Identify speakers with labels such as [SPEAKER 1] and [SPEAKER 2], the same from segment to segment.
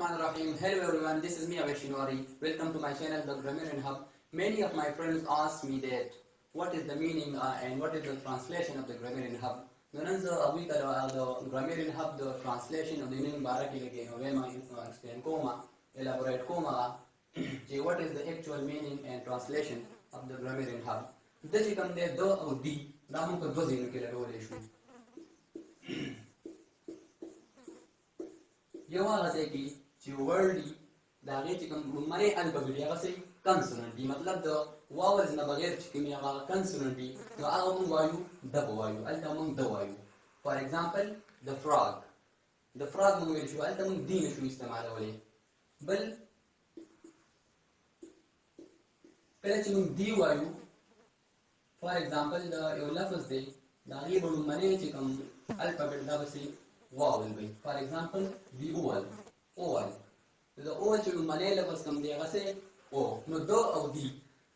[SPEAKER 1] Bismillahirrahmanirrahim. Hello everyone, this is me Aveshinwari. Welcome to my channel, the Grammarian Hub. Many of my friends ask me that what is the meaning and what is the translation of the Grammarian Hub. Nananza abita the Grammarian Hub, the translation of the meaning baraki again, Ovema explain koma, elaborate koma, what is the actual meaning and translation of the Grammarian Hub. This is come there, the or the, Ramun ko dozi nukila revelation. یو هغه ځای کې چې ورډ دي د هغې چې کوم لومړی الفبet دي هغه څه کنسوننټ دي مطلب د واولز نه بغیر چې کوم هغه کنسوننټ دي نو هغه موږ وایو د به وایو هلته موږ د وایو فار ایگزامپل د فراګ موږ ویل شو هلته موږ دی نشو استعمالولی بل کله چې موږ دی وایو فار ایگزامپل د یو لفظ دی د هغې به لومړی چې کوم الفبet دا به واول وي فار ایگزامپل دی اول د اول چې لومړی لفظ کوم دی هغه څه او نو دو او دی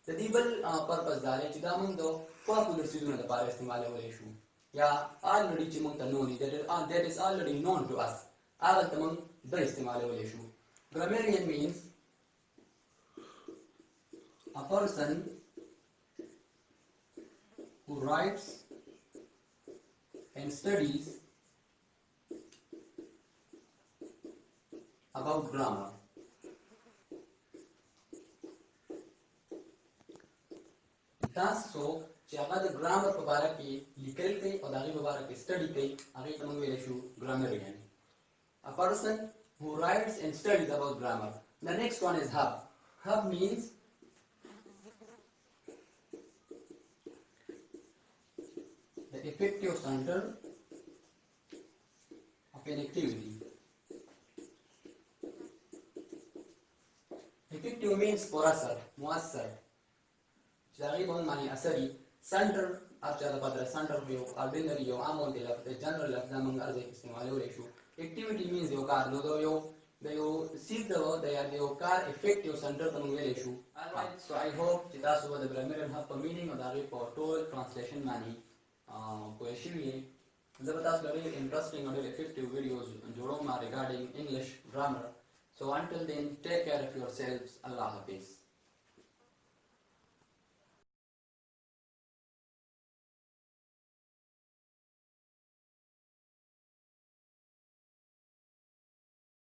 [SPEAKER 1] د دې بل پرپز دا دی چې دا موږ د پاپولر څیزونو لپاره استعمالولی شو یا already چې موږ ته نو دي that is already known to us هغه ته موږ د استعمالولی شو grammarian means a person who writes and studies about grammar. تاسو چې هغه د ګرامر په اړه کې لیکل کوي او د هغې په اړه کې سټډي کوي هغې ته موږ ویلی شو grammarian. A person who writes and studies about grammar. The next one is hub. Hub means the effective center of an activity. Effective means مؤثر چې هغې به هم معنی اثري سنټر هر چا دپاره سنټر یو آرډینري یو عام غوندې لفظ دی جنرل لفظ دا موږ هر ځای کې استعمالولی شو اکټیویټي مینز یو کار نو د یو سیز د یو کار افیکټیو سنټر ته موږ ویلی شو سو آی هوپ چې تاسو به د ګرامریان هب په مینینګ او د هغې په ټول ټرانسلیشن باندې پوه شوي یې زه به تاسو له ډېر انټرسټینګ او ډېر افیکټیو ویډیوز جوړوم ریګارډینګ انګلیش ګرامر So until then, take care of yourselves. Allah Hafiz.